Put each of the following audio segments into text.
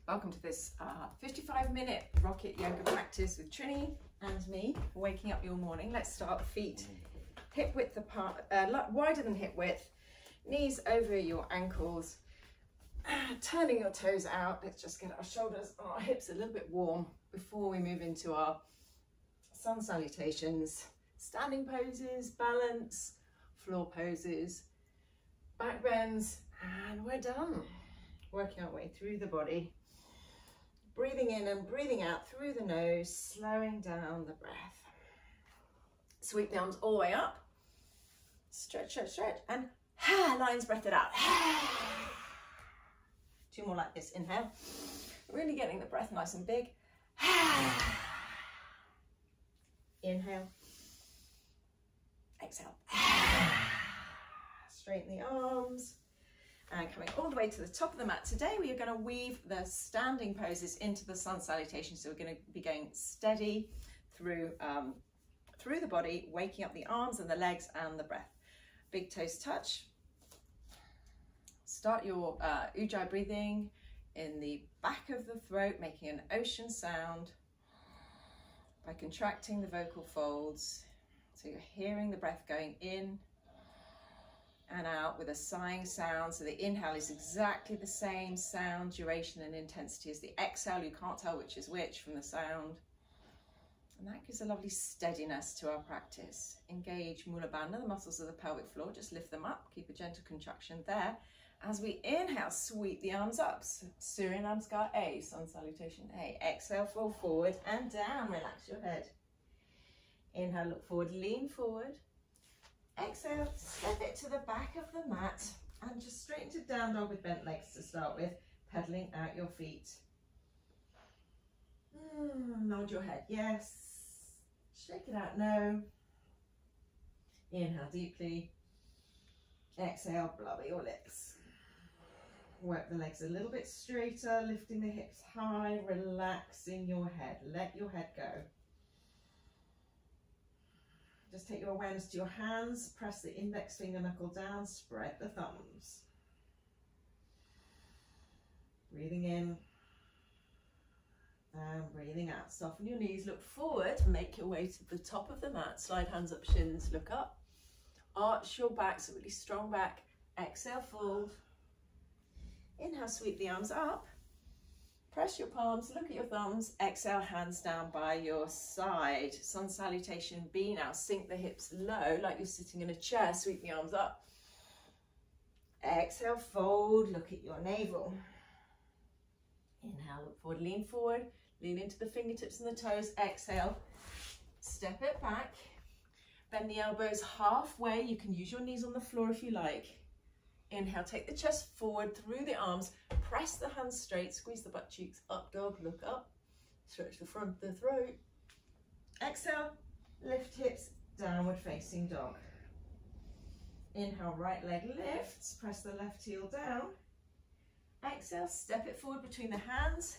Welcome to this 55-minute rocket yoga practice with Trinny and me, waking up your morning. Let's start feet hip width apart, wider than hip width, knees over your ankles, turning your toes out. Let's just get our shoulders and our hips a little bit warm before we move into our sun salutations, standing poses, balance, floor poses, back bends, and we're done. Working our way through the body, breathing in and breathing out through the nose, slowing down the breath. Sweep the arms all the way up, stretch, stretch, stretch, and lion's breath it out. Two more like this, inhale, really getting the breath nice and big. Inhale, exhale, straighten the arms. And coming all the way to the top of the mat. Today we are going to weave the standing poses into the sun salutation. So we're going to be going steady through the body, waking up the arms and the legs and the breath. Big toes touch. Start your ujjayi breathing in the back of the throat, making an ocean sound by contracting the vocal folds. So you're hearing the breath going in and out with a sighing sound. So the inhale is exactly the same sound, duration and intensity as the exhale. You can't tell which is which from the sound. And that gives a lovely steadiness to our practice. Engage Mula Bandha, the muscles of the pelvic floor. Just lift them up, keep a gentle contraction there. As we inhale, sweep the arms up. Surya Namaskar A, sun salutation A. Exhale, fall forward and down, relax your head. Inhale, look forward, lean forward. Exhale, step it to the back of the mat and just straighten to down dog with bent legs to start with, pedaling out your feet. Nod your head, yes. Shake it out, no. Inhale deeply. Exhale, blubber your lips. Work the legs a little bit straighter, lifting the hips high, relaxing your head. Let your head go. Just take your awareness to your hands, press the index finger knuckle down, spread the thumbs. Breathing in and breathing out. Soften your knees, look forward, make your way to the top of the mat, slide hands up, shins, look up. Arch your back, so really strong back. Exhale, fold. Inhale, sweep the arms up. Press your palms, look at your thumbs, exhale, hands down by your side. Sun salutation B now, sink the hips low like you're sitting in a chair, sweep the arms up. Exhale, fold, look at your navel. Inhale, look forward, lean into the fingertips and the toes. Exhale, step it back, bend the elbows halfway. You can use your knees on the floor if you like. Inhale, take the chest forward through the arms, press the hands straight, squeeze the butt cheeks, up dog, look up, stretch the front of the throat. Exhale, lift hips, downward facing dog. Inhale, right leg lifts, press the left heel down. Exhale, step it forward between the hands,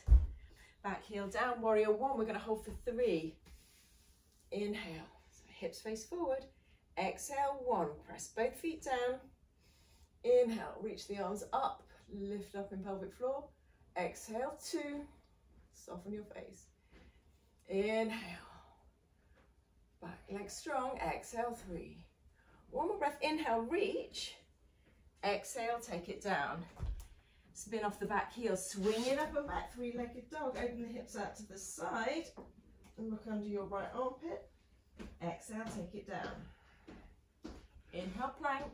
back heel down, warrior one. We're going to hold for 3. Inhale, so hips face forward. Exhale, 1, press both feet down. Inhale, reach the arms up, lift up in pelvic floor. Exhale, 2, soften your face. Inhale, back leg strong. Exhale, 3. One more breath, inhale, reach. Exhale, take it down. Spin off the back heel, swing it up and back, 3-legged dog. Open the hips out to the side and look under your right armpit. Exhale, take it down. Inhale, plank.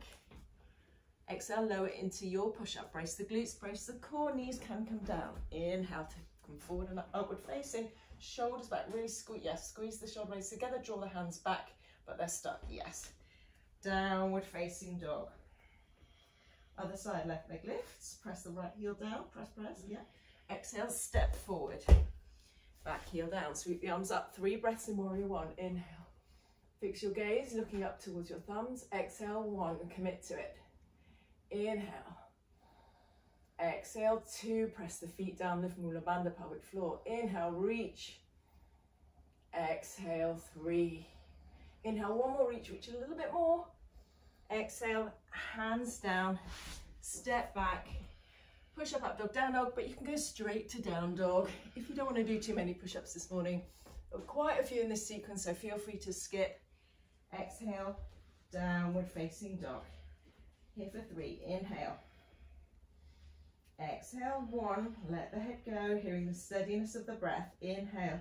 Exhale, lower into your push-up. Brace the glutes, brace the core, knees can come down. Inhale to come forward and upward facing. Shoulders back, really squeeze, yes, squeeze the shoulder blades together, draw the hands back, but they're stuck, yes. Downward facing dog. Other side, left leg lifts, press the right heel down, press, yeah. Exhale, step forward. Back heel down, sweep the arms up, 3 breaths in warrior one. Inhale, fix your gaze, looking up towards your thumbs. Exhale, 1, and commit to it. Inhale, exhale, 2, press the feet down, lift Mula Bandha, pelvic floor. Inhale, reach. Exhale, 3. Inhale, 1 more, reach a little bit more. Exhale, hands down, step back, Push-up, up dog, down dog, but you can go straight to down dog if you don't want to do too many push-ups this morning. There are quite a few in this sequence, so feel free to skip. Exhale, downward facing dog. Here for 3, inhale. Exhale, 1, let the head go, hearing the steadiness of the breath. Inhale.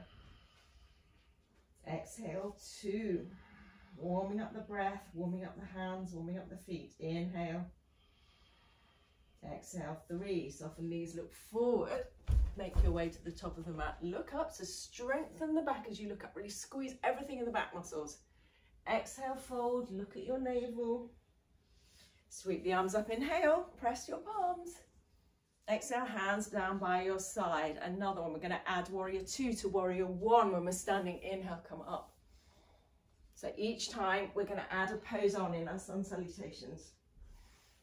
Exhale, 2, warming up the breath, warming up the hands, warming up the feet. Inhale. Exhale, 3, soften knees, look forward, make your way to the top of the mat, look up, so strengthen the back as you look up, really squeeze everything in the back muscles. Exhale, fold, look at your navel, sweep the arms up, inhale, press your palms. Exhale, hands down by your side. Another one, we're going to add warrior 2 to warrior 1 when we're standing. Inhale, come up. So each time we're going to add a pose on in our sun salutations.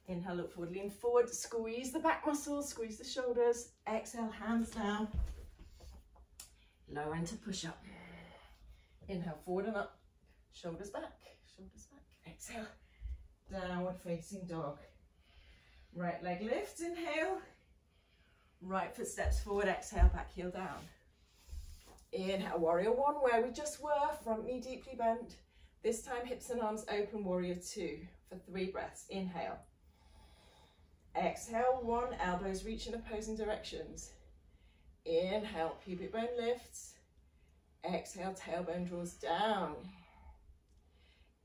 Inhale, look forward, lean forward, squeeze the back muscles, squeeze the shoulders. Exhale, hands down, lower into push-up. Inhale, forward and up, shoulders back, shoulders back. Exhale, downward facing dog. Right leg lifts, inhale. Right foot steps forward, exhale, back heel down. Inhale, warrior 1, where we just were, front knee deeply bent. This time, hips and arms open, warrior 2 for 3 breaths. Inhale. Exhale, 1, elbows reach in opposing directions. Inhale, pubic bone lifts. Exhale, tailbone draws down.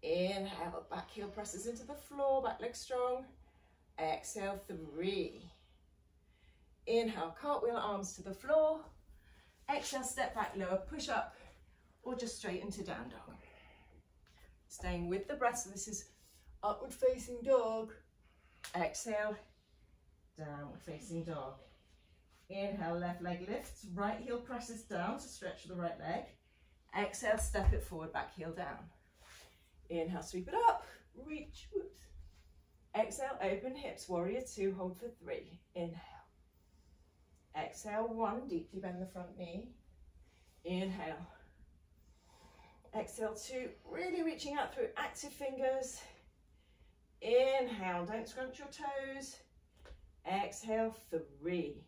Inhale, back heel presses into the floor, back leg strong. Exhale, 3. Inhale, cartwheel arms to the floor. Exhale, step back, lower, push up, or just straight into down dog. Staying with the breath, so this is upward facing dog. Exhale, downward facing dog. Inhale, left leg lifts, right heel presses down to stretch the right leg. Exhale, step it forward, back heel down. Inhale, sweep it up, reach, whoops. Exhale, open hips, warrior 2, hold for 3. Inhale. Exhale, 1, deeply bend the front knee. Inhale. Exhale, 2, really reaching out through active fingers. Inhale, don't scrunch your toes. Exhale, 3.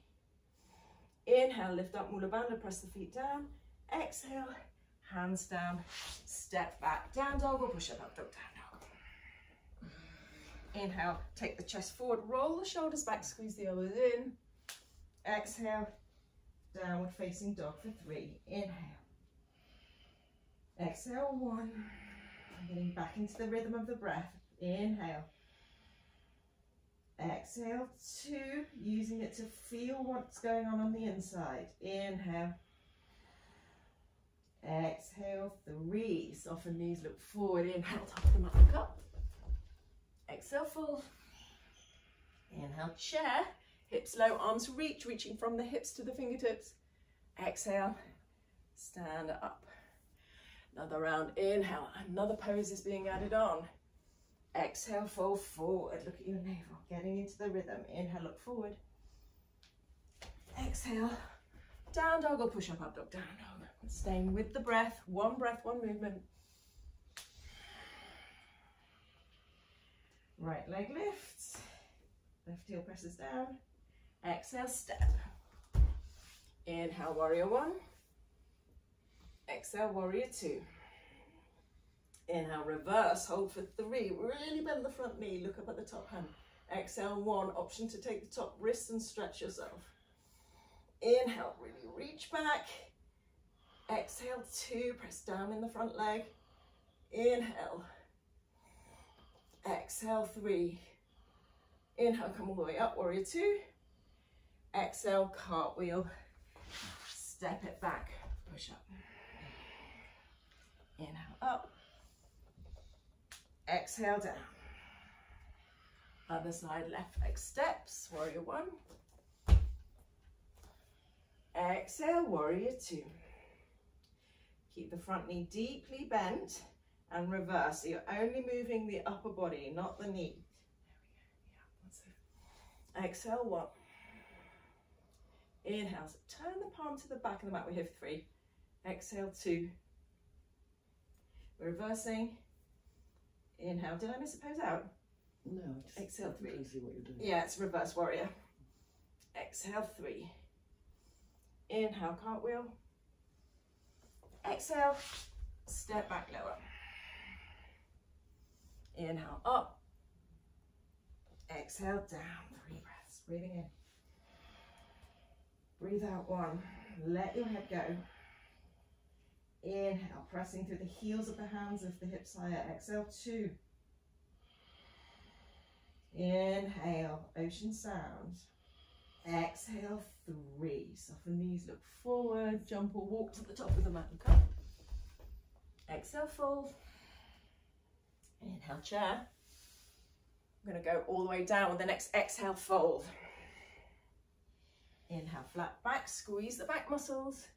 Inhale, lift up Mula Bandha, press the feet down. Exhale, hands down, step back, down dog or push up, dog, down dog. Inhale, take the chest forward, roll the shoulders back, squeeze the elbows in. Exhale, downward facing dog for 3. Inhale. Exhale, 1. Getting back into the rhythm of the breath. Inhale. Exhale, 2. Using it to feel what's going on the inside. Inhale. Exhale, 3. Soften knees, look forward. Inhale, top of the mat, look up. Exhale, fold. Inhale, chair. Hips low, arms reach, reaching from the hips to the fingertips. Exhale, stand up. Another round, inhale, another pose is being added on. Exhale, fold forward, look at your navel, getting into the rhythm. Inhale, look forward. Exhale, down dog or push up, dog, down dog. Staying with the breath, one movement. Right leg lifts, left heel presses down. Exhale, step. Inhale, warrior 1. Exhale, warrior 2. Inhale, reverse, hold for 3. Really bend the front knee, look up at the top hand. Exhale, 1. Option to take the top wrist and stretch yourself. Inhale, really reach back. Exhale, 2. Press down in the front leg. Inhale. Exhale, 3. Inhale, come all the way up, warrior 2. Exhale, cartwheel, step it back, push up. Inhale, up. Exhale, down. Other side, left leg steps, warrior 1. Exhale, warrior 2. Keep the front knee deeply bent and reverse. So you're only moving the upper body, not the knee. There we go. Yeah, exhale, 1. Inhale, so turn the palm to the back of the mat. We're here for 3. Exhale, 2. We're reversing. Inhale. Did I miss a pose out? No, Exhale, 3. I see what you're doing. Yeah, it's reverse warrior. Exhale, 3. Inhale, cartwheel. Exhale, step back, lower. Inhale, up. Exhale, down. 3 breaths. Breathing in. Breathe out, 1. Let your head go. Inhale, pressing through the heels of the hands, lift the hips higher. Exhale, 2. Inhale, ocean sound. Exhale, 3. Soften knees, look forward, jump or walk to the top of the mat and come. Exhale, fold. Inhale, chair. I'm going to go all the way down with the next exhale, fold. Inhale, flat back, squeeze the back muscles.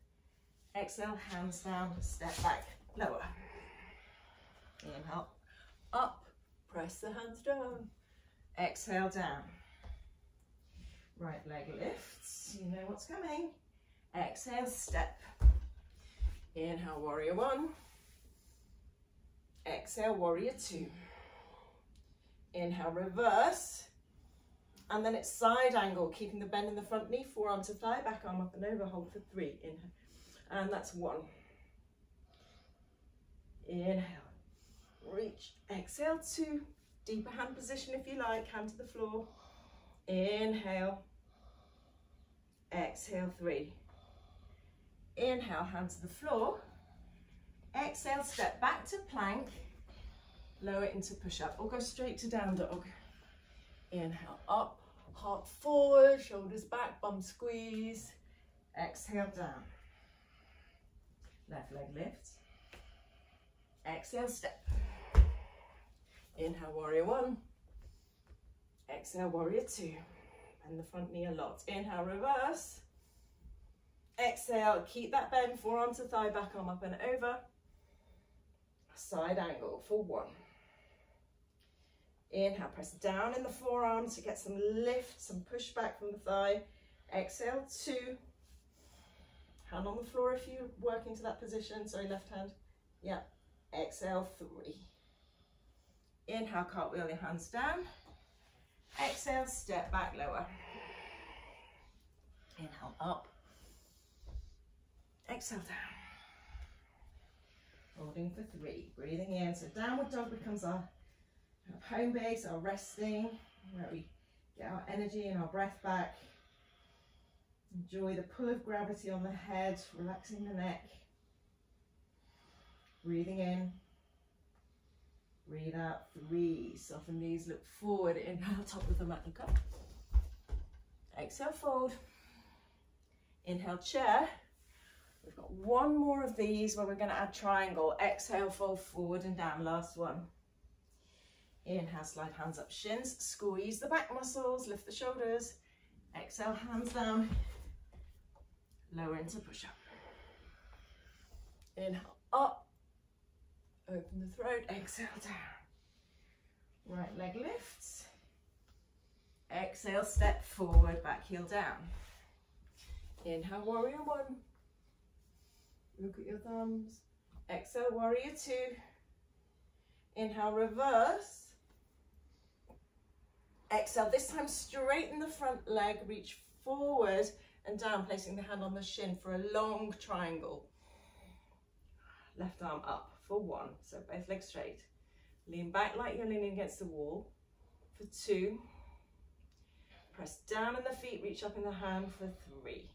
Exhale, hands down, step back, lower. Inhale, up, press the hands down. Exhale, down. Right leg lifts, you know what's coming. Exhale, step. Inhale, warrior 1. Exhale, warrior 2. Inhale, reverse. And then it's side angle, keeping the bend in the front knee, forearm to thigh, back arm up and over, hold for 3. Inhale. And that's 1. Inhale, reach. Exhale, 2. Deeper hand position if you like, hand to the floor. Inhale. Exhale, 3. Inhale, hand to the floor. Exhale, step back to plank. Lower into push-up or go straight to down dog. Inhale, up, heart forward, shoulders back, bum squeeze. Exhale, down. Left leg lifts. Exhale, step. Inhale, warrior 1. Exhale, warrior 2. Bend the front knee a lot. Inhale, reverse. Exhale, keep that bend, forearm to thigh, back arm up and over. Side angle for 1. Inhale, press down in the forearm to get some lift, some push back from the thigh. Exhale, 2. Hand on the floor if you're working to that position. Sorry, left hand. Yeah. Exhale, 3. Inhale, cartwheel your hands down. Exhale, step back, lower. Inhale, up. Exhale, down. Holding for 3. Breathing in. So downward dog becomes our home base, our resting, where we get our energy and our breath back. Enjoy the pull of gravity on the head, relaxing the neck. Breathing in. Breathe out, 3. Soften knees, look forward. Inhale, top of the mat, look up. Exhale, fold. Inhale, chair. We've got 1 more of these where we're going to add triangle. Exhale, fold forward and down. Last one. Inhale, slide hands up, shins. Squeeze the back muscles, lift the shoulders. Exhale, hands down. Lower into push-up. Inhale, up. Open the throat, exhale, down. Right leg lifts. Exhale, step forward, back heel down. Inhale, warrior 1. Look at your thumbs. Exhale, warrior 2. Inhale, reverse. Exhale, this time straighten the front leg, reach forward and down, placing the hand on the shin for a long triangle. Left arm up for 1, so both legs straight. Lean back like you're leaning against the wall for 2. Press down in the feet, reach up in the hand for 3.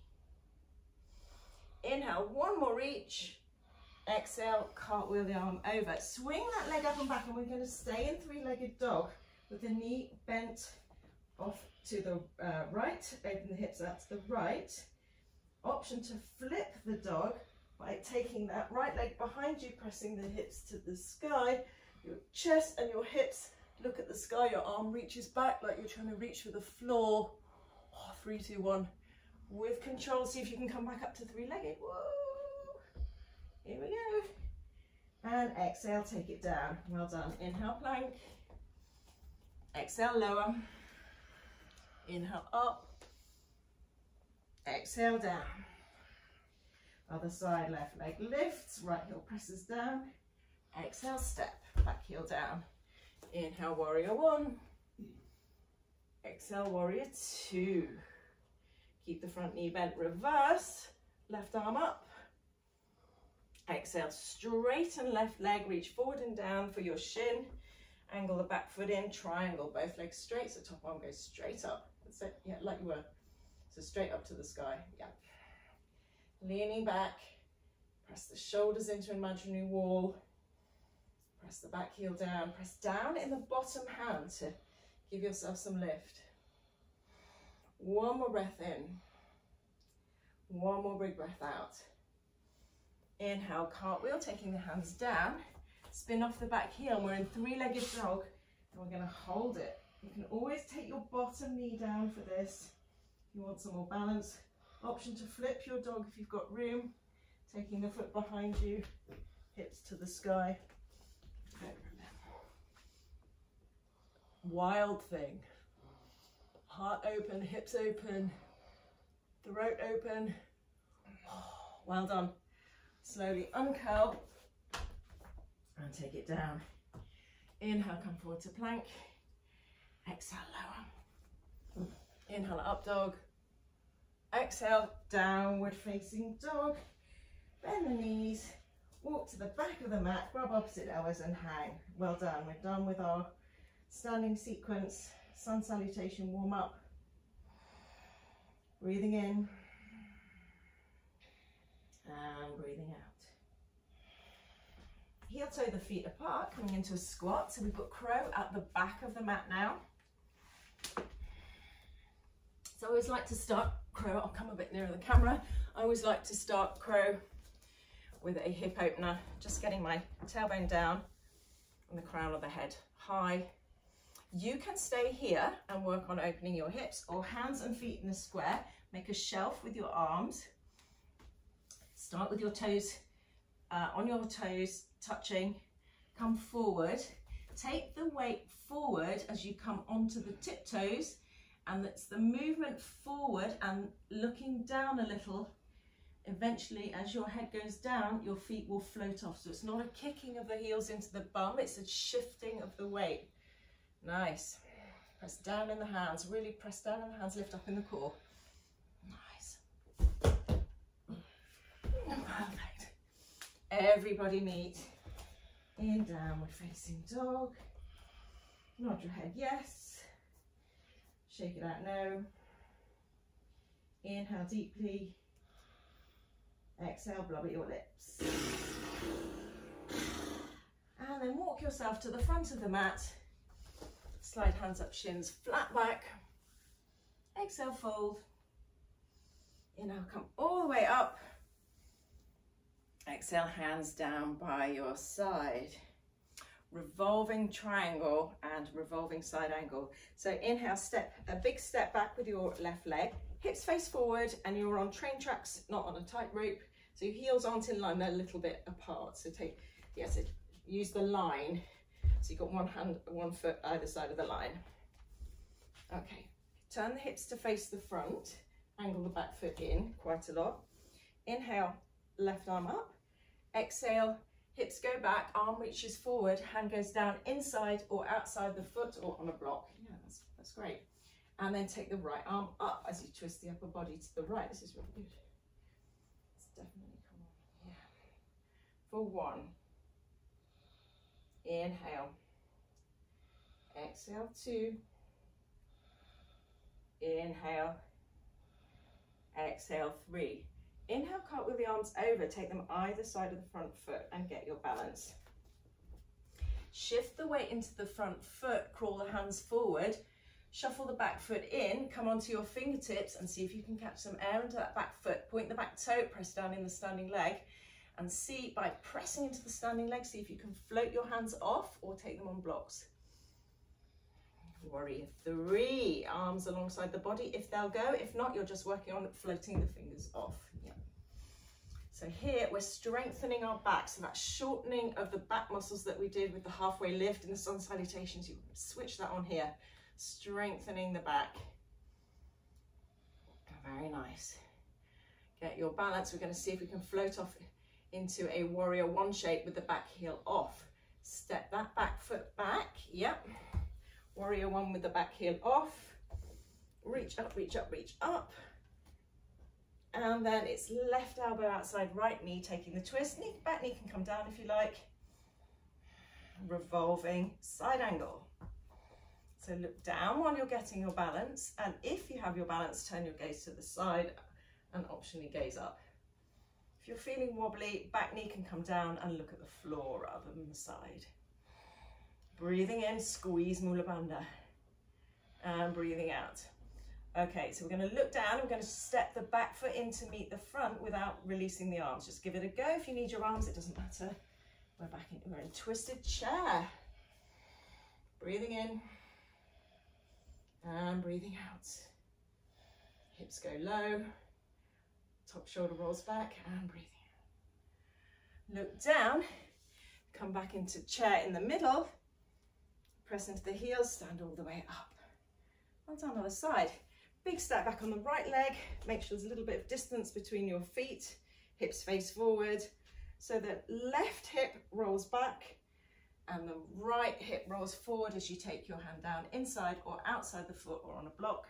Inhale, 1 more reach. Exhale, cartwheel the arm over. Swing that leg up and back, and we're going to stay in 3-legged dog with the knee bent off to the right, open the hips out to the right. Option to flip the dog by taking that right leg behind you, pressing the hips to the sky. Your chest and your hips look at the sky. Your arm reaches back like you're trying to reach for the floor. 3, 2, 1. With control, see if you can come back up to 3-legged. Whoa. Here we go. And exhale, take it down. Well done. Inhale, plank. Exhale, lower. Inhale, up. Exhale, down. Other side, left leg lifts, right heel presses down. Exhale, step, back heel down. Inhale, warrior 1. Exhale, warrior 2. Keep the front knee bent, reverse, left arm up. Exhale, straighten left leg, reach forward and down for your shin. Angle the back foot in, triangle, both legs straight, so top arm goes straight up. That's it, yeah, like you were. So straight up to the sky, yeah. Leaning back, press the shoulders into an imaginary wall. Press the back heel down, press down in the bottom hand to give yourself some lift. One more breath in. One more big breath out. Inhale, cartwheel, taking the hands down. Spin off the back heel. We're in three-legged dog and we're going to hold it. You can always take your bottom knee down for this. If you want some more balance. Option to flip your dog if you've got room. Taking the foot behind you, hips to the sky. Wild thing. Heart open, hips open, throat open. Well done. Slowly uncurl and take it down. Inhale, come forward to plank. Exhale, lower. Inhale, up dog. Exhale, downward facing dog. Bend the knees, walk to the back of the mat, grab opposite elbows and hang. Well done. We're done with our standing sequence, sun salutation warm up. Breathing in and breathing out. Heel toe the feet apart, coming into a squat. So we've got crow at the back of the mat now. So I always like to start crow. I'll come a bit nearer the camera. I always like to start crow with a hip opener, just getting my tailbone down and the crown of the head high. You can stay here and work on opening your hips, or hands and feet in a square. Make a shelf with your arms. Start with your toes, on your toes, touching. Come forward. Take the weight forward as you come onto the tiptoes, and it's the movement forward and looking down a little. Eventually, as your head goes down, your feet will float off. So it's not a kicking of the heels into the bum, it's a shifting of the weight. Nice. Press down in the hands, really press down in the hands, lift up in the core. Nice. Perfect. Everybody meet in downward facing dog. Nod your head yes. Shake it out no. Inhale deeply. Exhale, blubber your lips. And then walk yourself to the front of the mat. Slide hands up, shins flat back. Exhale, fold. Inhale, come all the way up. Exhale, hands down by your side. Revolving triangle and revolving side angle. So inhale, step, a big step back with your left leg. Hips face forward and you're on train tracks, not on a tightrope. So your heels aren't in line, they're a little bit apart. So take, yes, use the line. So you've got one hand, one foot either side of the line. Okay, turn the hips to face the front, angle the back foot in quite a lot. Inhale, left arm up. Exhale, hips go back, arm reaches forward, hand goes down inside or outside the foot or on a block. Yeah, that's great. And then take the right arm up as you twist the upper body to the right. This is really good. It's definitely come on. Yeah. For one. Inhale. Exhale, two. Inhale. Exhale, three. Inhale, cartwheel the arms over. Take them either side of the front foot and get your balance. Shift the weight into the front foot. Crawl the hands forward. Shuffle the back foot in, come onto your fingertips and see if you can catch some air into that back foot. Point the back toe, press down in the standing leg, and see by pressing into the standing leg, see if you can float your hands off or take them on blocks. Warrior three, arms alongside the body if they'll go. If not, you're just working on floating the fingers off. Yeah. So here we're strengthening our back, so that shortening of the back muscles that we did with the halfway lift in the sun salutations, you switch that on here. Strengthening the back. Very nice. Get your balance. We're going to see if we can float off into a warrior one shape with the back heel off. Step that back foot back. Yep. Warrior one with the back heel off. Reach up, reach up, reach up. And then it's left elbow outside right knee, taking the twist. Back knee can come down if you like. Revolving side angle. So look down while you're getting your balance, and if you have your balance, turn your gaze to the side and optionally gaze up. If you're feeling wobbly, back knee can come down and look at the floor rather than the side. Breathing in, squeeze Mula Bandha, and breathing out. Okay, so we're going to look down, we're going to step the back foot in to meet the front without releasing the arms. Just give it a go. If you need your arms, it doesn't matter. We're in twisted chair. Breathing in and breathing out. Hips go low, top shoulder rolls back and breathing out. Look down, come back into chair in the middle, press into the heels, stand all the way up. Well done, other side. Big step back on the right leg, make sure there's a little bit of distance between your feet, hips face forward, so that left hip rolls back and the right hip rolls forward as you take your hand down inside or outside the foot or on a block.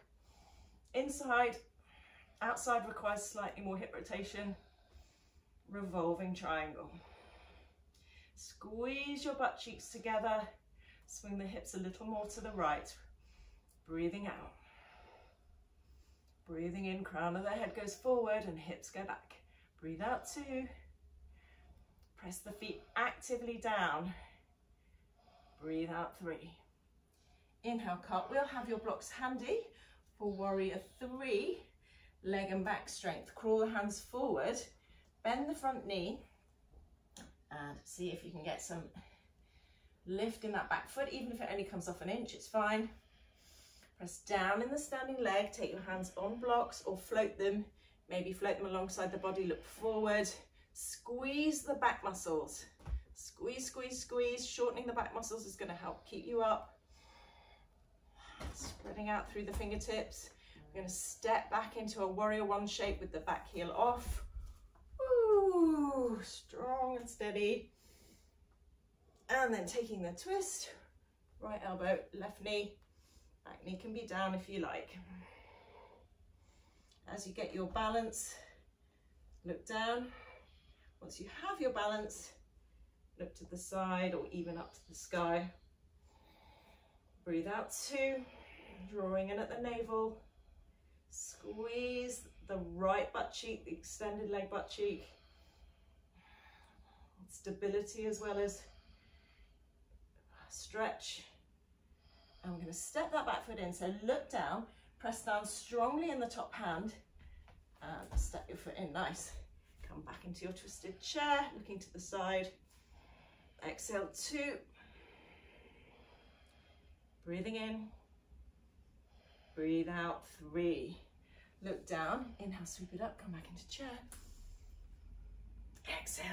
Inside, outside requires slightly more hip rotation. Revolving triangle. Squeeze your butt cheeks together. Swing the hips a little more to the right. Breathing out. Breathing in, crown of the head goes forward and hips go back. Breathe out 2. Press the feet actively down. Breathe out 3. Inhale, cartwheel. Have your blocks handy for warrior 3. Leg and back strength. Crawl the hands forward. Bend the front knee. And see if you can get some lift in that back foot. Even if it only comes off an inch, it's fine. Press down in the standing leg. Take your hands on blocks or float them. Maybe float them alongside the body. Look forward. Squeeze the back muscles. Squeeze, squeeze, squeeze. Shortening the back muscles is going to help keep you up. Spreading out through the fingertips. We're going to step back into a warrior 1 shape with the back heel off. Ooh, strong and steady. And then taking the twist. Right elbow, left knee. Back knee can be down if you like. As you get your balance, look down. Once you have your balance, look to the side or even up to the sky. Breathe out 2, drawing in at the navel. Squeeze the right butt cheek, the extended leg butt cheek. Stability as well as stretch. And we're going to step that back foot in. So look down, press down strongly in the top hand and step your foot in. Nice. Come back into your twisted chair, looking to the side. Exhale 2. Breathing in. Breathe out 3. Look down. Inhale, sweep it up. Come back into chair. Exhale.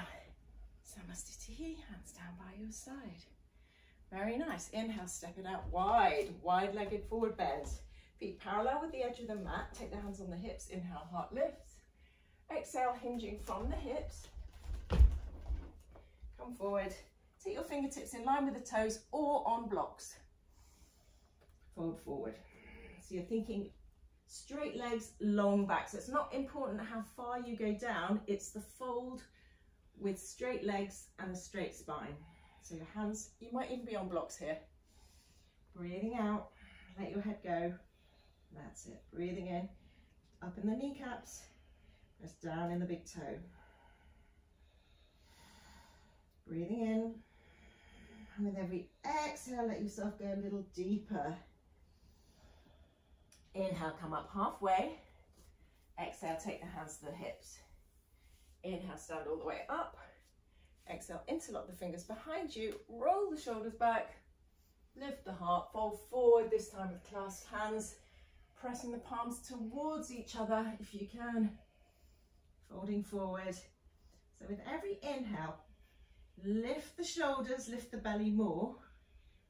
Samastitihi. Hands down by your side. Very nice. Inhale, step it out wide. Wide-legged forward bend. Feet parallel with the edge of the mat. Take the hands on the hips. Inhale, heart lifts. Exhale, hinging from the hips. Come forward. Take your fingertips in line with the toes or on blocks. Fold forward. So you're thinking straight legs, long back. So it's not important how far you go down. It's the fold with straight legs and a straight spine. So your hands, you might even be on blocks here. Breathing out. Let your head go. That's it. Breathing in. Up in the kneecaps. Press down in the big toe. Breathing in. And with every exhale, let yourself go a little deeper. Inhale, come up halfway. Exhale, take the hands to the hips. Inhale, stand all the way up. Exhale, interlock the fingers behind you. Roll the shoulders back. Lift the heart, fold forward, this time with clasped hands. Pressing the palms towards each other if you can. Folding forward. So with every inhale, lift the shoulders, lift the belly more.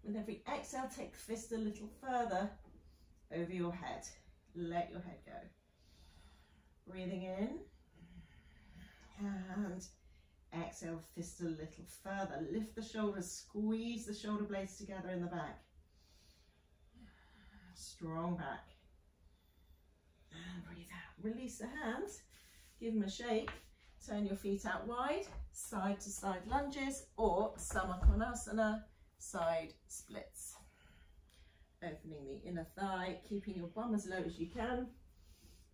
With every exhale, take the fist a little further over your head. Let your head go. Breathing in. And exhale, fist a little further. Lift the shoulders, squeeze the shoulder blades together in the back. Strong back. And breathe out. Release the hands. give them a shake. Turn your feet out wide, side to side lunges, or Samakonasana, side splits. Opening the inner thigh, keeping your bum as low as you can.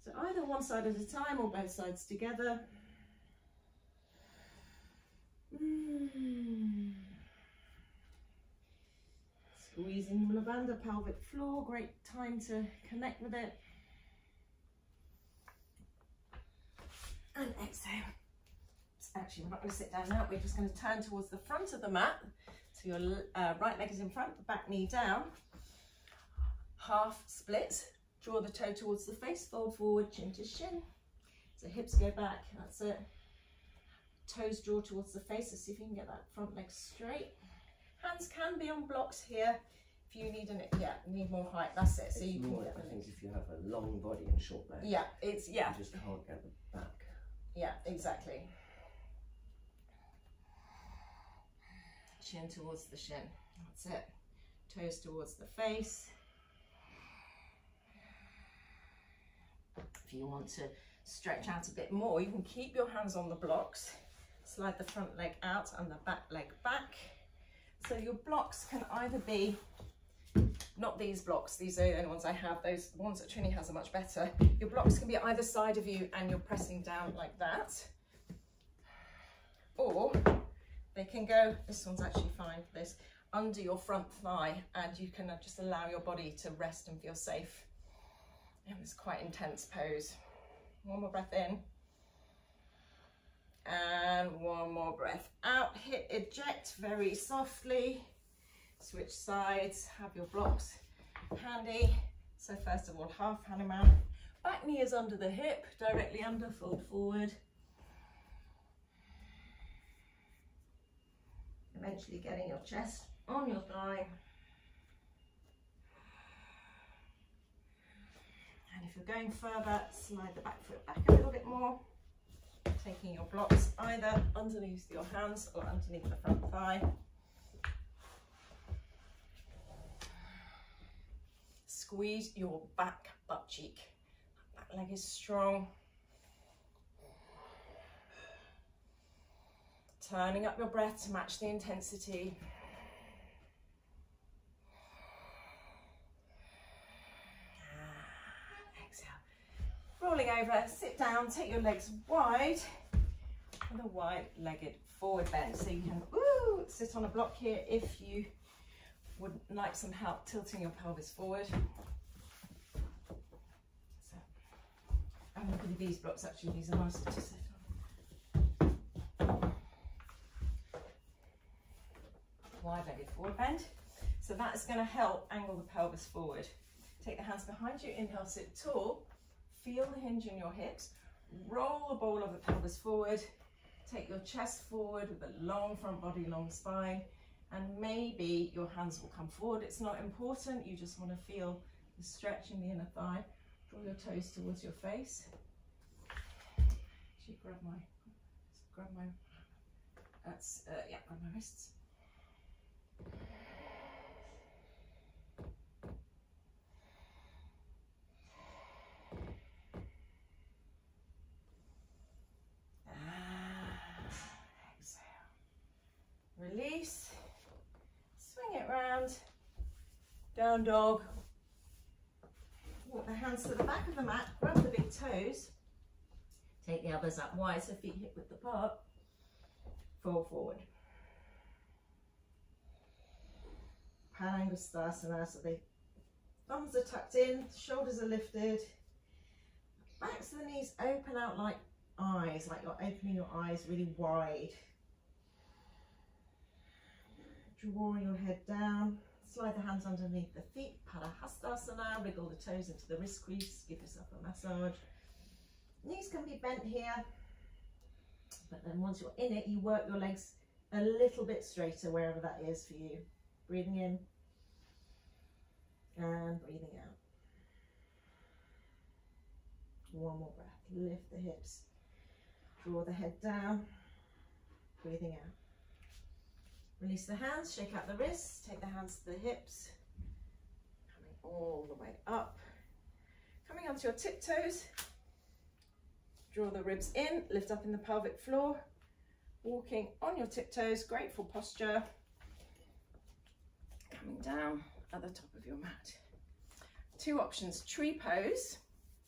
So either one side at a time or both sides together. Squeezing the lavender pelvic floor, great time to connect with it. And exhale. Actually, we're not going to sit down now, we're just going to turn towards the front of the mat. So your right leg is in front, the back knee down. Half split, draw the toe towards the face, fold forward, chin to shin. So hips go back, that's it. Toes draw towards the face, so see if you can get that front leg straight. Hands can be on blocks here. If you need need more height, that's it. So you can get the things if you have a long body and short legs. Yeah, you just can't get the back. Yeah, exactly. Chin towards the shin, that's it. Toes towards the face. If you want to stretch out a bit more, you can keep your hands on the blocks, slide the front leg out and the back leg back. So your blocks can either be, not these blocks, these are the only ones I have, those ones that Trinny has are much better. Your blocks can be either side of you and you're pressing down like that. Or they can go, this one's actually fine for this, under your front thigh, and you can just allow your body to rest and feel safe. And it's quite intense pose. One more breath in. And one more breath out. Hit eject very softly. Switch sides, have your blocks handy. So first of all, half Hanuman. Back knee is under the hip, directly under, fold forward. Eventually getting your chest on your thigh. And if you're going further, slide the back foot back a little bit more. Taking your blocks either underneath your hands or underneath the front thigh. Squeeze your back butt cheek. Back leg is strong. Turning up your breath to match the intensity. Rolling over, sit down, take your legs wide with a wide-legged forward bend. So you can sit on a block here if you would like some help tilting your pelvis forward. So, I'm looking at these blocks actually, these are nice to sit on. Wide-legged forward bend. So that is going to help angle the pelvis forward. Take the hands behind you, inhale, sit tall. Feel the hinge in your hips, roll the ball of the pelvis forward, take your chest forward with a long front body, long spine, and maybe your hands will come forward. It's not important, you just want to feel the stretch in the inner thigh. Draw your toes towards your face. Actually, grab my wrists. Release, swing it round, down dog, walk the hands to the back of the mat, grab the big toes, take the elbows up wide so feet hip width apart, fall forward. Padangusthasana, so the thumbs are tucked in, shoulders are lifted, backs of the knees open out like eyes, like you're opening your eyes really wide. Drawing your head down, slide the hands underneath the feet, Padahastasana, wriggle the toes into the wrist crease, give yourself a massage. Knees can be bent here, but then once you're in it, you work your legs a little bit straighter wherever that is for you. Breathing in and breathing out. One more breath, lift the hips, draw the head down, breathing out. Release the hands, shake out the wrists, take the hands to the hips, coming all the way up. Coming onto your tiptoes, Draw the ribs in, lift up in the pelvic floor, walking on your tiptoes, grateful posture. Coming down at the top of your mat. Two options, tree pose,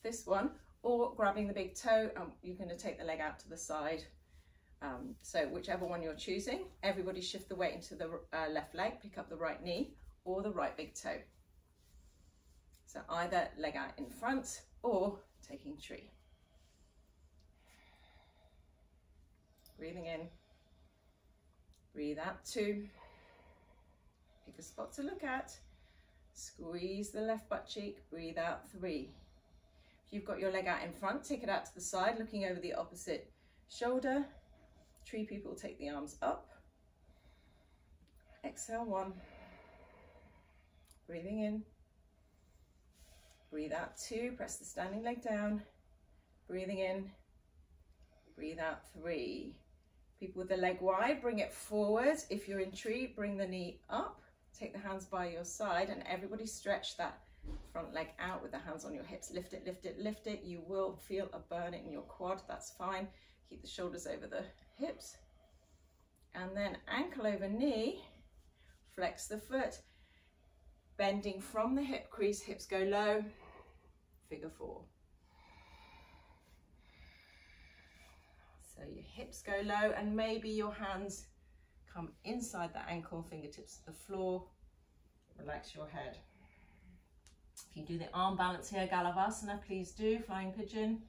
this one, or grabbing the big toe, and you're going to take the leg out to the side. So whichever one you're choosing, everybody shift the weight into the left leg, pick up the right knee or the right big toe. So either leg out in front or taking tree. Breathing in, breathe out 2, pick a spot to look at, squeeze the left butt cheek, breathe out 3. If you've got your leg out in front, take it out to the side, looking over the opposite shoulder. Tree people, take the arms up. Exhale 1, breathing in, breathe out 2, press the standing leg down, breathing in, breathe out 3. People with the leg wide, bring it forward. If you're in tree, bring the knee up, take the hands by your side, and everybody stretch that front leg out with the hands on your hips. Lift it, lift it, lift it. You will feel a burn in your quad, that's fine. Keep the shoulders over the hips. And then ankle over knee, flex the foot, bending from the hip crease, hips go low, figure 4. So your hips go low and maybe your hands come inside the ankle, fingertips to the floor, relax your head. If you do the arm balance here, Galavasana, please do, flying pigeon.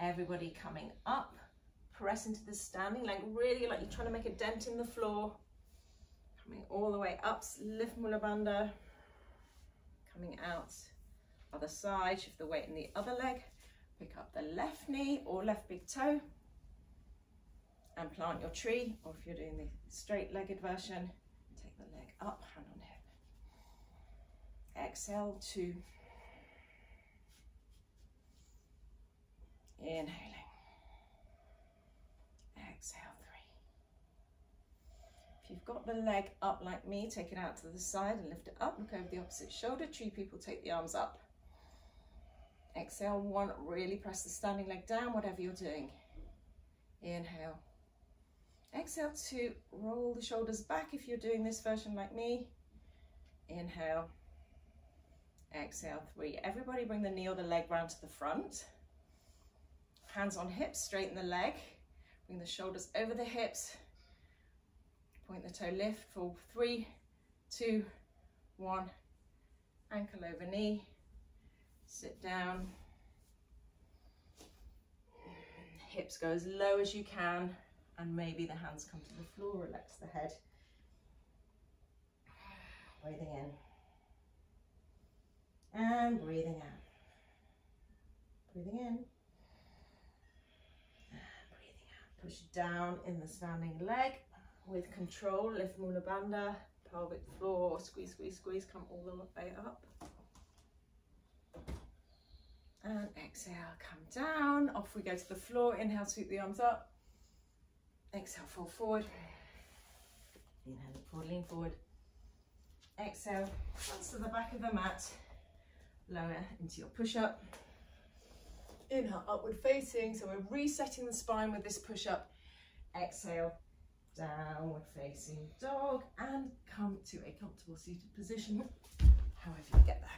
Everybody coming up, press into the standing leg, really like you're trying to make a dent in the floor. Coming all the way up, lift Mula Bandha. Coming out, other side, shift the weight in the other leg. Pick up the left knee or left big toe and plant your tree, or if you're doing the straight-legged version, take the leg up, hand on hip. Exhale 2. Inhaling. Exhale 3. If you've got the leg up like me, take it out to the side and lift it up. Look over the opposite shoulder. Tree people, take the arms up. Exhale 1, really press the standing leg down, whatever you're doing. Inhale. Exhale 2, roll the shoulders back if you're doing this version like me. Inhale. Exhale 3. Everybody bring the knee or the leg round to the front. Hands on hips, straighten the leg. Bring the shoulders over the hips. Point the toe, lift for 3, 2, 1. Ankle over knee. Sit down. Hips go as low as you can, and maybe the hands come to the floor. Relax the head. Breathing in. And breathing out. Breathing in. Push down in the standing leg with control. Lift Mula Bandha, pelvic floor, squeeze, squeeze, squeeze, come all the way up. And exhale, come down. Off we go to the floor. Inhale, sweep the arms up. Exhale, fall forward. Inhale, look forward, lean forward. Exhale, hands to the back of the mat. Lower into your push-up. Inhale, upward facing, so we're resetting the spine with this push-up. Exhale, downward facing dog, and come to a comfortable seated position, however you get there.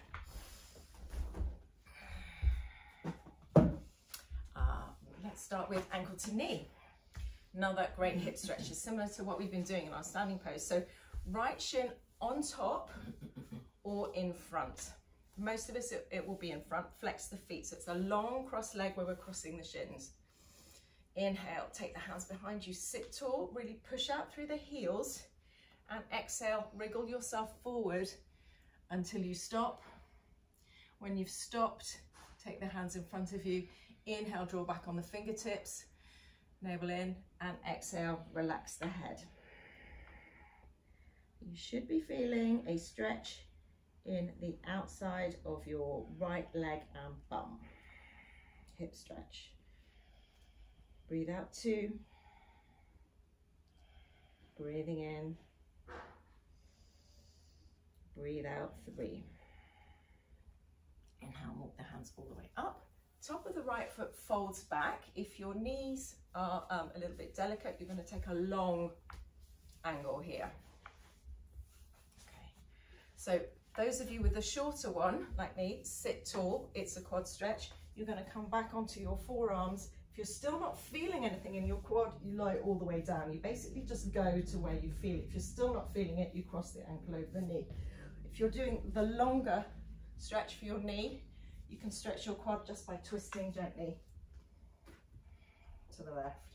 Let's start with ankle to knee. Another great hip stretch is similar to what we've been doing in our standing pose. So right shin on top or in front. Most of us, it will be in front. Flex the feet. So it's a long cross leg where we're crossing the shins. Inhale, take the hands behind you, sit tall, really push out through the heels, and exhale, wriggle yourself forward until you stop. When you've stopped, take the hands in front of you. Inhale, draw back on the fingertips, navel in, and exhale, relax the head. You should be feeling a stretch in the outside of your right leg and bum. Hip stretch. Breathe out 2. Breathing in. Breathe out 3. Inhale, walk the hands all the way up. Top of the right foot folds back. If your knees are a little bit delicate, you're going to take a long angle here. Okay, so those of you with the shorter one, like me, sit tall. It's a quad stretch. You're going to come back onto your forearms. If you're still not feeling anything in your quad, you lie all the way down. You basically just go to where you feel it. If you're still not feeling it, you cross the ankle over the knee. If you're doing the longer stretch for your knee, you can stretch your quad just by twisting gently to the left.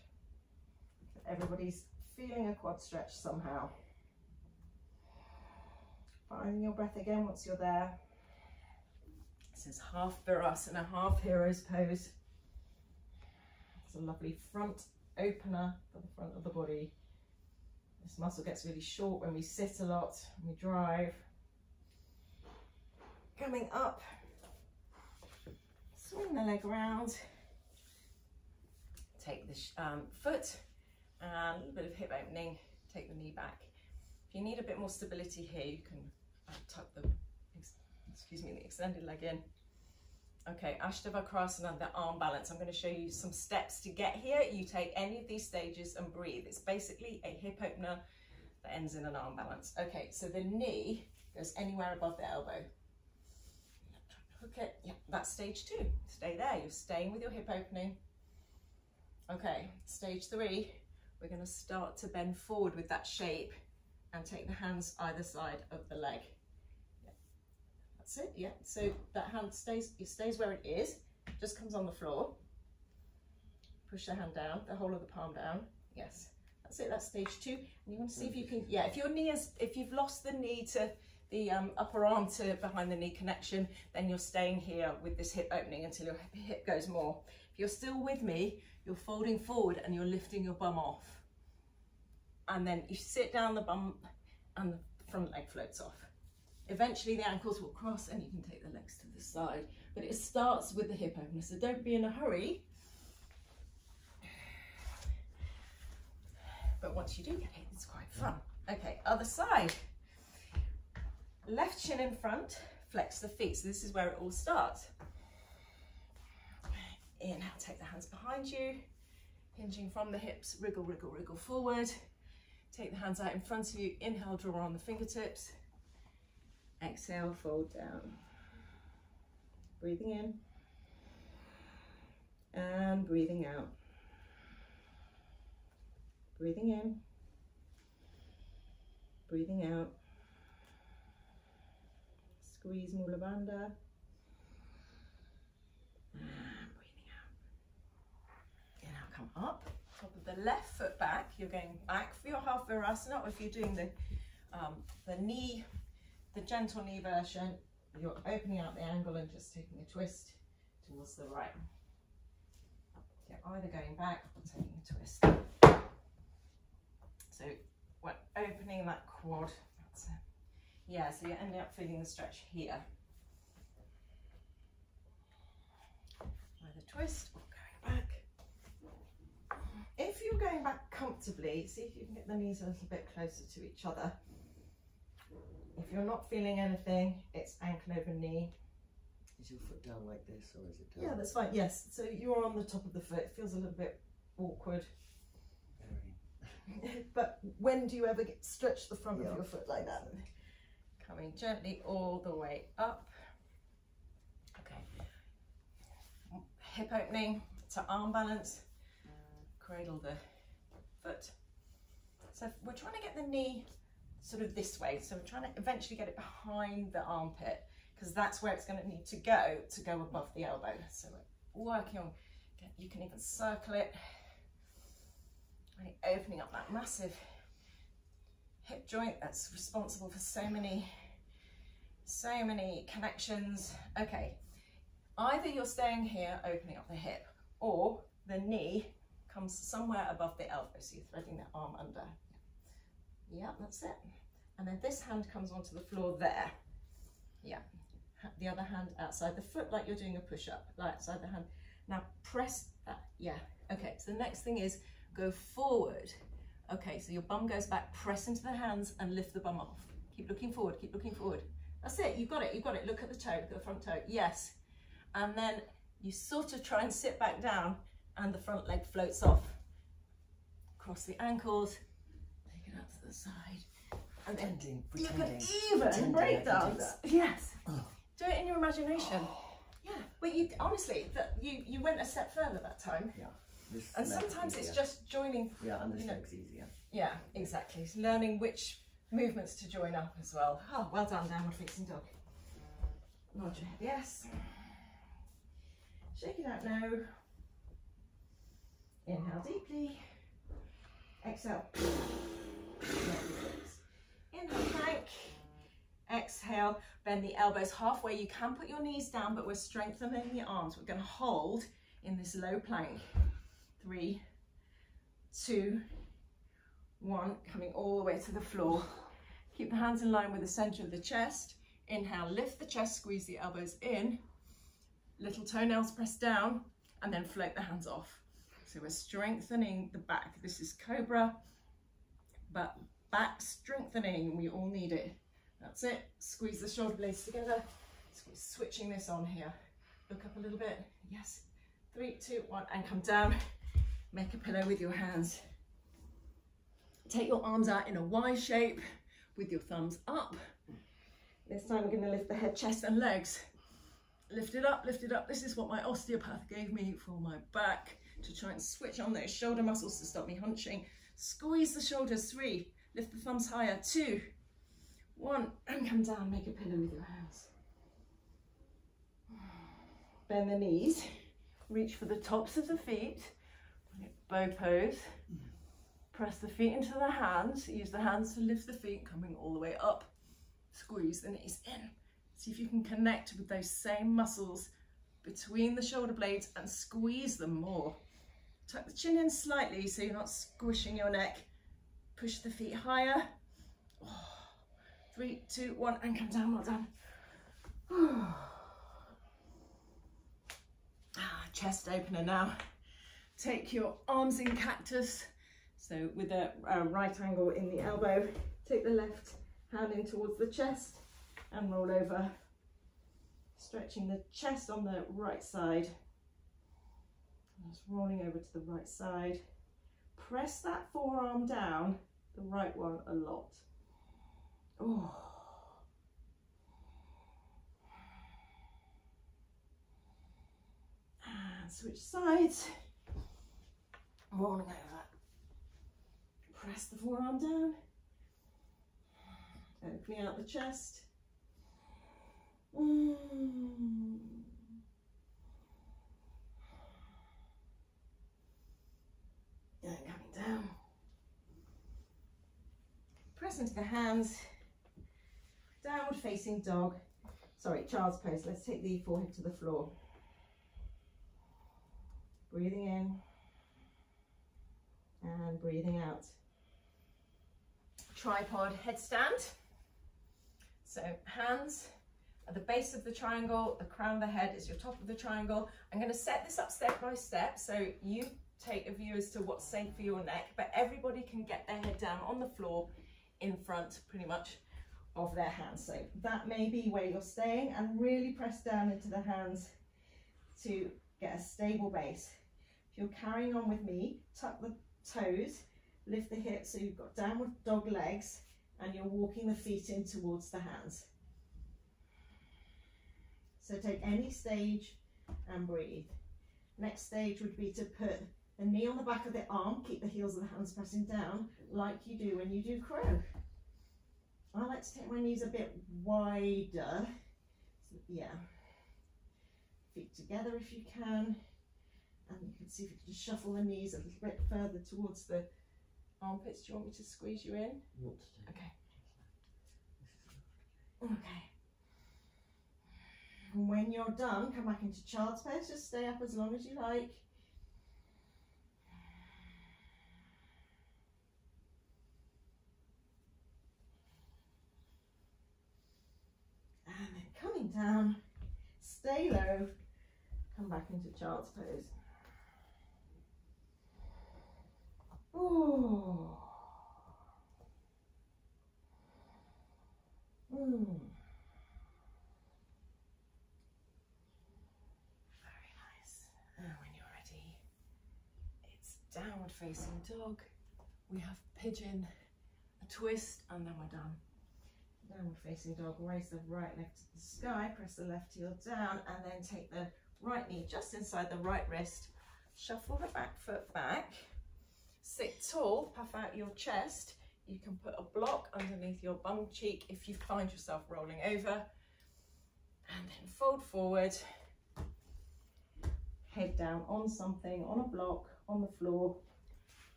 Everybody's feeling a quad stretch somehow. Finding your breath again once you're there. This is half Virasana, half Hero's Pose. It's a lovely front opener for the front of the body. This muscle gets really short when we sit a lot, when we drive. Coming up, swing the leg around, take the foot and a little bit of hip opening, take the knee back. If you need a bit more stability here, you can tuck the, the extended leg in. Okay, Ashtavakrasana, the arm balance. I'm going to show you some steps to get here. You take any of these stages and breathe. It's basically a hip opener that ends in an arm balance. Okay, so the knee goes anywhere above the elbow. Hook it, yeah, that's stage 2. Stay there, you're staying with your hip opening. Okay, stage 3, we're going to start to bend forward with that shape and take the hands either side of the leg. Yeah. That's it, yeah. So that hand stays where it is, just comes on the floor. Push the hand down, the whole of the palm down. Yes, that's it, that's stage 2. And you want to see if you can, yeah, if your knee is, if you've lost the knee to the upper arm to behind the knee connection, then you're staying here with this hip opening until your hip goes more. If you're still with me, you're folding forward and you're lifting your bum off. And then you sit down the bum and the front leg floats off. Eventually the ankles will cross and you can take the legs to the side. But it starts with the hip opener, so don't be in a hurry. But once you do get it, it's quite fun. Okay, other side. Left shin in front, flex the feet. So this is where it all starts. Inhale, take the hands behind you, hinging from the hips, wriggle, wriggle, wriggle forward. Take the hands out in front of you. Inhale, draw on the fingertips. Exhale, fold down. Breathing in and breathing out. Breathing in, breathing out. Squeeze Mula Bandha. And breathing out. And now come up. Top of the left foot back. You're going back for your half Virasana, or if you're doing the knee, the gentle knee version, you're opening out the angle and just taking a twist towards the right. You're either going back or taking a twist. So we're opening that quad. That's it. Yeah, so you're ending up feeling the stretch here. Either twist or going back. If you're going back comfortably, see if you can get the knees a little bit closer to each other. If you're not feeling anything, it's ankle over knee. Is your foot down like this, or is it down? Yeah, that's fine, yes. So you're on the top of the foot. It feels a little bit awkward. Very. But when do you ever stretch the front of your foot like that? Coming gently all the way up. Okay. Hip opening to arm balance. Cradle the foot. So we're trying to get the knee sort of this way. So we're trying to eventually get it behind the armpit, because that's where it's going to need to go above the elbow. So we're working on, you can even circle it. Really opening up that massive hip joint that's responsible for so many connections. Okay, either you're staying here opening up the hip, or the knee comes somewhere above the elbow, so you're threading the arm under. Yeah, that's it. And then this hand comes onto the floor there. Yeah, the other hand outside the foot, like you're doing a push-up, like outside the hand. Now press that, yeah. Okay, so the next thing is go forward. Okay, so your bum goes back, press into the hands and lift the bum off. Keep looking forward, keep looking forward. That's it, you've got it, Look at the toe, look at the front toe, yes. And then you sort of try and sit back down and the front leg floats off. Cross the ankles, take it up to the side. And then you can even break dance. Yes. Oh. Do it in your imagination. Yeah, but you honestly, you went a step further that time. Yeah. And sometimes it's just joining. Yeah, and this leg's easier. Yeah, exactly. It's learning which movements to join up as well. Oh, well done, downward facing dog. Nod your head, yes. Shake it out now. Inhale deeply. Exhale. Inhale, plank. Exhale, bend the elbows halfway. You can put your knees down, but we're strengthening the arms. We're going to hold in this low plank. 3, 2, 1, coming all the way to the floor. Keep the hands in line with the center of the chest. Inhale, lift the chest, squeeze the elbows in. Little toenails press down, and then float the hands off. So we're strengthening the back. This is Cobra, but back strengthening, we all need it. That's it. Squeeze the shoulder blades together. Switching this on here. Look up a little bit. Yes. 3, 2, 1, and come down. Make a pillow with your hands. Take your arms out in a Y shape with your thumbs up. This time we're going to lift the head, chest and legs. Lift it up, lift it up. This is what my osteopath gave me for my back, to try and switch on those shoulder muscles to stop me hunching. Squeeze the shoulders. 3, lift the thumbs higher. 2, 1, and come down. Make a pillow with your hands. Bend the knees. Reach for the tops of the feet. Bow pose. Press the feet into the hands. Use the hands to lift the feet, coming all the way up. Squeeze the knees in. See if you can connect with those same muscles between the shoulder blades and squeeze them more. Tuck the chin in slightly so you're not squishing your neck. Push the feet higher. 3, 2, 1, and come down. Well done. Chest opener now. Take your arms in cactus. So with a right angle in the elbow, take the left hand in towards the chest and roll over. Stretching the chest on the right side. Just rolling over to the right side. Press that forearm down, the right one, a lot. Oh. And switch sides. Rolling over. Press the forearm down. Opening out the chest. And coming down. Press into the hands. Downward facing dog. Sorry, child's pose. Let's take the forehead to the floor. Breathing in. And breathing out. Tripod headstand. So hands at the base of the triangle, the crown of the head is your top of the triangle. I'm going to set this up step by step so you take a view as to what's safe for your neck, but everybody can get their head down on the floor in front pretty much of their hands. So that may be where you're staying, and really press down into the hands to get a stable base. If you're carrying on with me, tuck the toes, lift the hips so you've got downward dog legs, and you're walking the feet in towards the hands. So take any stage and breathe. Next stage would be to put the knee on the back of the arm, keep the heels of the hands pressing down like you do when you do crow. I like to take my knees a bit wider. So, yeah. Feet together if you can. And you can see if you can just shuffle the knees a little bit further towards the armpits. Do you want me to squeeze you in? Okay. Okay. And when you're done, come back into child's pose. Just stay up as long as you like. And then coming down, stay low, come back into child's pose. Ooh. downward facing dog. We have pigeon, a twist, and then we're done. Downward facing dog, raise the right leg to the sky, press the left heel down, and then take the right knee just inside the right wrist. Shuffle the back foot back. Sit tall, puff out your chest. You can put a block underneath your bum cheek if you find yourself rolling over. And then fold forward. Head down on something, on a block, on the floor.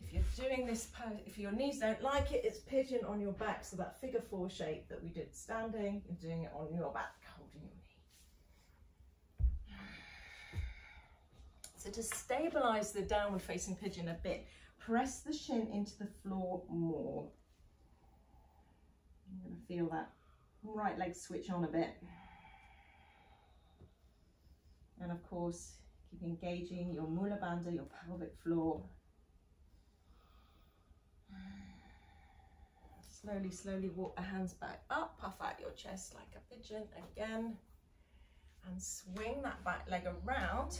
If you're doing this pose, if your knees don't like it, it's pigeon on your back. So that figure 4 shape that we did standing, you're doing it on your back, holding your knee. So to stabilize the downward facing pigeon a bit, press the shin into the floor more. You're going to feel that right leg switch on a bit. And of course, keep engaging your mula bandha, your pelvic floor. Slowly, slowly walk the hands back up, puff out your chest like a pigeon again. And swing that back leg around.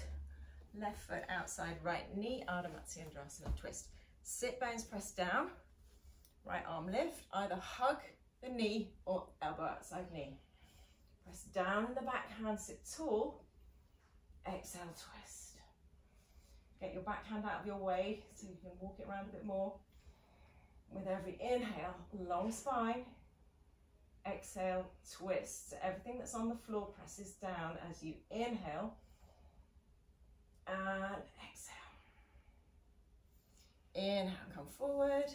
Left foot outside right knee, Ardha Matsyendrasana twist. Sit bones press down, right arm lift, either hug the knee or elbow outside knee. Press down in the back hand, sit tall. Exhale, twist. Get your back hand out of your way so you can walk it around a bit more. With every inhale, long spine. Exhale, twist. So everything that's on the floor presses down as you inhale. And exhale. Inhale, come forward.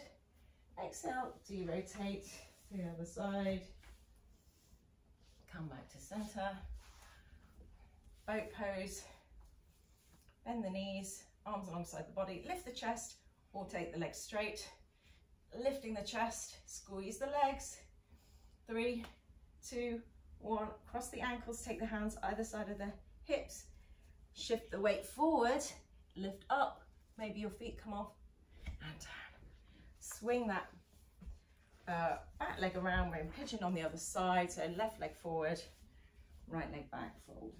Exhale, de-rotate to the other side. Come back to center. Boat pose. Bend the knees, arms alongside the body. Lift the chest or take the legs straight. Lifting the chest, squeeze the legs. 3, 2, 1. Cross the ankles, take the hands either side of the hips. Shift the weight forward, lift up. Maybe your feet come off and down. Swing that back leg around, we're in pigeon on the other side. So left leg forward, right leg back, fold.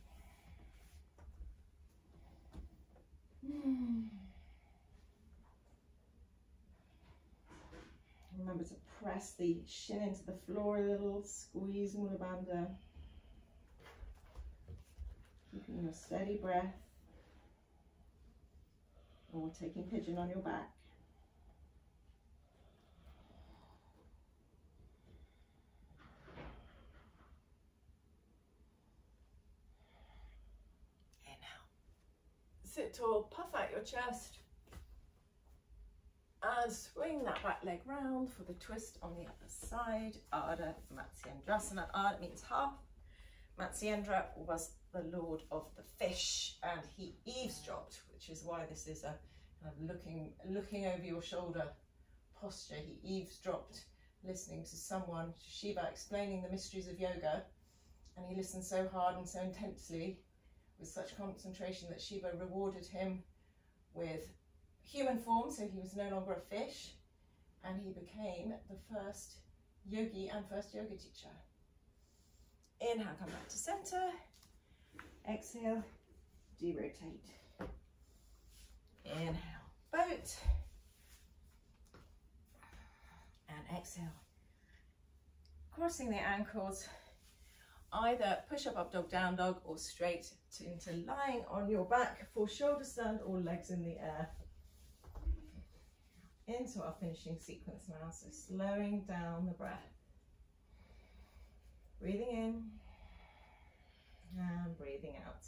Remember to press the shin into the floor a little, squeeze Mula Bandha. Keeping your steady breath. Or taking pigeon on your back. Inhale. Sit tall, puff out your chest. And swing that back leg round for the twist on the other side. Ardha Matsyendrasana. Ardha means half. Matsyendra was the lord of the fish, and he eavesdropped, which is why this is a kind of looking over your shoulder posture. He eavesdropped, listening to someone, Shiva, explaining the mysteries of yoga, and he listened so hard and so intensely with such concentration that Shiva rewarded him with human form, so he was no longer a fish, and he became the first yogi and first yoga teacher. Inhale, come back to center. Exhale, de-rotate. Inhale, boat. And exhale. Crossing the ankles, either push up dog, down dog, or straight into lying on your back for shoulder stand or legs in the air. Into our finishing sequence now, so slowing down the breath. Breathing in and breathing out.